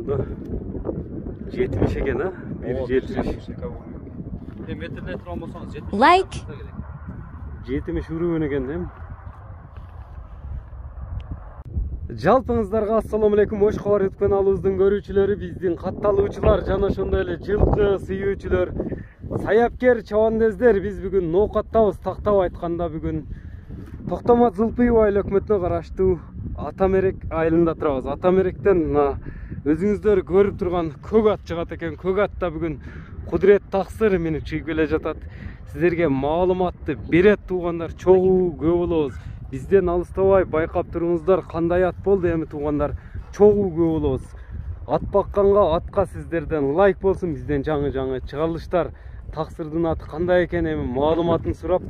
Burada 70 eken ha. 1.70. Metrede olmasanız 70. Like. 70 urun eken değil mi? Жалпыңыздарга ассаламу алейкум. Ош кабар YouTube каналыбыздын көрүүчүлөрү, биздин катталуучулар жана ошондой эле жылкы сүйүүчүлөр, саяпкер чабандездер, биз бүгүн ноокаттабыз. Тактап айтканда бүгүн Токтомат Зулпиева айыл өкмөтүнө караштуу Атамерек айылында турабыз. Атамеректен мына өзүңүздөр көрүп турган көк ат чыгат экен. Көк атта бүгүн Кудурет Таксыр минип чыгып келе жатат. Сиздерге маалыматты берет туугандар, чогуу көп болобуз. Бизден алыстабай байкап туруңуздар, кандай ат болду эми туугандар, чогуу көп болобуз. Ат бакканга атка сиздерден лайк болсун, бизден жаңы чыгарылыштар, таксырдын аты кандай экен эми маалыматын сурап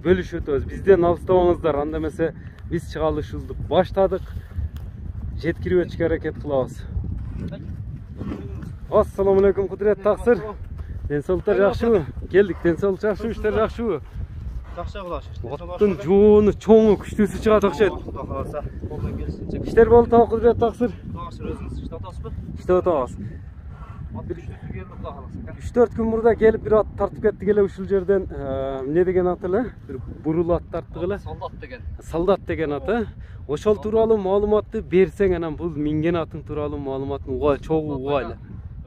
бөлүшүп өтөбүз. Бизден алыстабаңыздар, анда эмесе биз чыгарылышыбызды баштадык. Жеткирип өтүшкө аракет кылабыз. Ассаламу алейкум Кудурет Таксыр. Ден соолуктар жакшыбы? Келдик, ден соолук жакшыбы, иштер жакшыбы? Жакшы кылаш. Аттын жоону, чоңу, күчтүүсү чыгат окшойт. Иштер болду Кудурет Таксыр. Таксыр өзүңүз иштеп атасызбы? Иштеп атабыз. 3-4 күн мурда келип бир ат тартып кеттик эле ушул жерден. Эмне деген ат эле? Бир бурул ат тарттык эле. Солдат деген. Солдат деген ат, Ошол тууралуу маалыматты берсең, анан бул минген атын тууралуу маалыматын чогуу угайлы.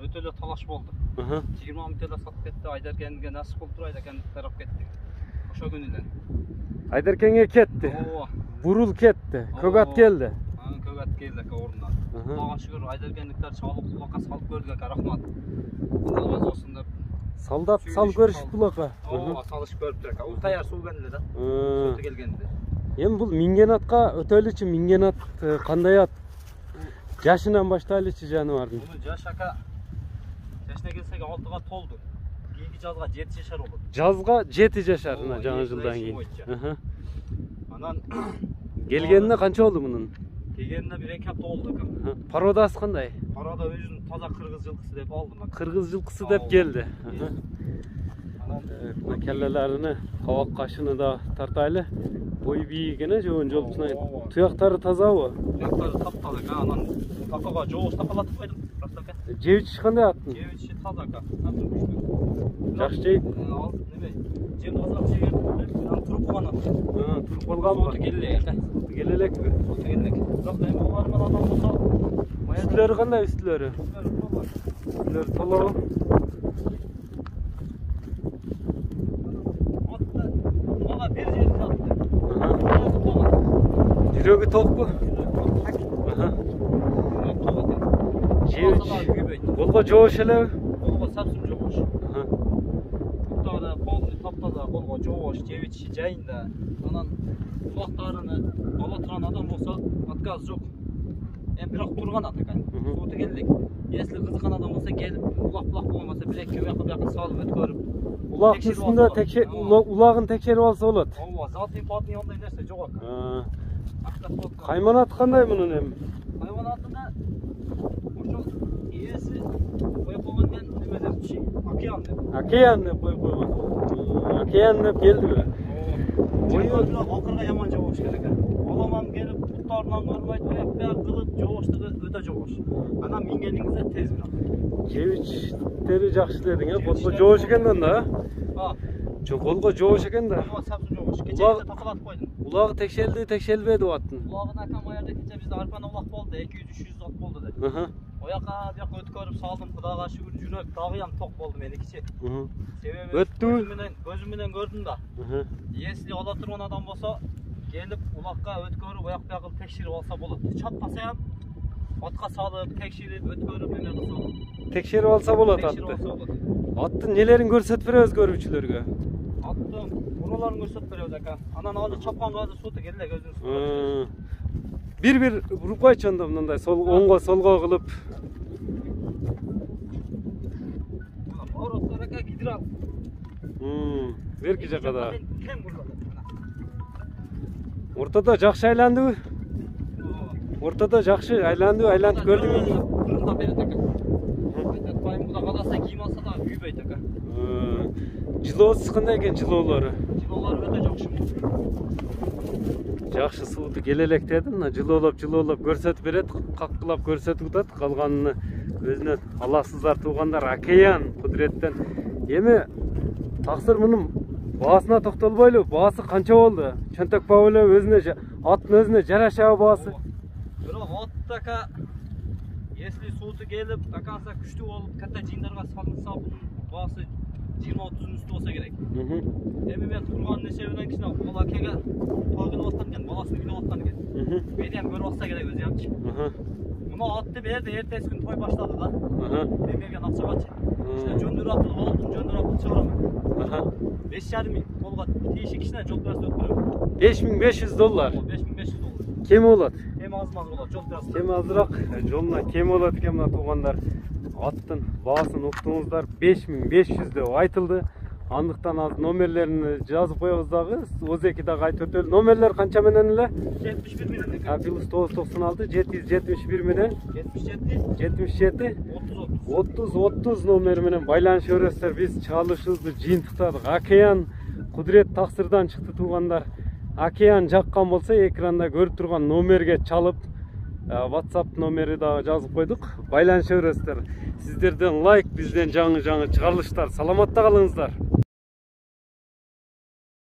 Өтө эле талаш болду. 20 миң эле сатып кетти. Айдаркенге насып болуп тур, Айдаркен тарап кетти. Ошо күнүнөн. Айдаркенге кетти. Бурул кетти. Көк ат келди. Көк ат келди ордуна. Аллага шүгүр Айдаркендиктер чалып булакка салып көрдүк, рахмат. Алла разы болсун деп. Солдат салып көрүшүп булакка. Салыш көрүп тур экен. Ул таяр суу келди да. Суу келгенде. Эми бул минген атка өтөлүчү, минген ат кандай ат? Жашынан баштайлычы жаныбардын. Муну жаш ака жашына келсек 6га толду. Кийинки жазга 7 жашар болот. Жазга 7 жашар мына жаңы жылдан кийин. Анан келгенине канча болду мунун? Келгенине 1-2 апта болду экен. Пародасы кандай? Парода өзүнүн таза кыргыз жылкысы деп алдым. Кыргыз жылкысы деп келди. Мына келлелерини, кабак кашыны да тартайлы. Бой бийик экен, жоон жолпусуна. Туяктары тазабы? Туяктары тапталы экен. Анан такага жоош такалатып койдум. Жебичи кандай аттын? Жебичи таза экен. Жакшы жейт. Неме? Жем азак жеген, туруп калган ат. Туруп калганбы? Соту келелек экен. Келе элекпи? Соту келелек. Бирок эми алардан адам болсо, үстүлөрү кандай үстүлөрү? Үстүлөрү толобу? Мага бир жер сатты. Жүрөгү токпу? Колго жоош элеби? Колго совсем жоош. Буттагы полный таптаза, колго жоош, жебичи жайында. Анан кулактарыны ала турган адам болсо, отказ жок. Эми бирок турган ат экен. Соту келдик. Если кызыккан адам болсо, келип улак болгонбосо 1-2 бияка салып өткөрүп. Улак үстүндө улагын текшерип алса болот. Ооба, затын патын ондай нерсе жок экен. Кайманат кандай мунун эми? Кайманатында ошол ээси коюп койгондон неме депчи? Океан деп. Океан деп коюп койгон. Океан деп келдиби? Бою акырга яман жоош керек экен. Аламам келип буттарынан көрбөйт, бияк кылып жооштугу өтө жоош. Анан мингениңизде тез бирок. Жебичтери жакшы дедиң, колго жоош экен да? Колго жоош экен да. Кечеде такалатып койдум. Улагы текшелбеди аттын. Улагын акам аярда кече бизде арпан улак болду, 200-300 ат болду деп. Ояка бияка өткөрүп салдым, Кудайга шүгүр, жүрөк дагыям ток болду меникичи. Себеби көзүм менен көрдүм да. Если ала турган адам болсо, келип улакка өткөрүп, аяк-бягыл текшерип алса болот. Чаппаса ham атка салып, текшерип, өткөрүп эме кылса болот. Текшерип алса болот атты. Аттын нелерин көрсөтүп беребиз көрүүчүлөргө? Аттын буруларын көрсөтүп беребиз ака. Анан азыр чапканга азыр суту келелек өзүңүз. Бир буруп койчу анда мындай оңго солго кылып. Ороттор ака гидрал. Берки жака да. Ортодо жакшы айландыбы? Ортодо жакшы айландыбы, айлантып көрдүңүзбү? Кырында берет ака. Пайымда каласа кийим алса да күйбөйт ака. Жылоосу кандай экен жылоолору? Жылоолору өтө жакшы. Жакшы сууду келелек дедим, жылоолоп көрсөтүп берет, каккылап көрсөтүп атат, калганын өзүнөн аласыздар туугандар, океан кудуреттен. Эми таксыр мунун баасына токтолбойлу, баасы канча болду? Чөнтөк баа эле өзүнө, аттын өзүнө жарашабы баасы? Бирок ат така, если сууту келип, таканса күчтүү болуп, ката жыйындарга салынса, бунун баасы 20-30 үстү болса керек. Эми мен турган эсебинен кичине ал акеге той кылып аткан экен, баласын күнөп аткан экен. Мени ham көрүп атса керек өзү хамчы. Мына атты берди, эртеси күн той баштады да. Мен берген акчагачы. Кичине жөндүр апыл болду, жөндүр апыл чыгарам. 5,5 миң колго тийиши кичине жол берсе өткөрөм. $5500. 5500 доллар. Кем болот? Кем азмаз болот, жол берсе. Кем азыраак, жолуна кем болот экен мына туугандар. Аттын баасын уктуңуздар, 5500 деп айтылды. Андыктан азыр номерлерин жазып коебуз дагы. Озеки дагы айтып өтөлү. Номерлер канча менен эле? 71 менен. Плюс 996 771 менен 77 30 номер менен байланышып бересиздер. Биз чалышыбызды жыйынтыктадык. Океан Кудурет таксырдан чыкты туугандар. Океан жаккан болсо экранда көрүп турган номерге чалып, WhatsApp номери да жазып койдук. Байланыша бересиздер. Сиздерден лайк, бизден жаңы чыгарылыштар. Саламатта калыңыздар.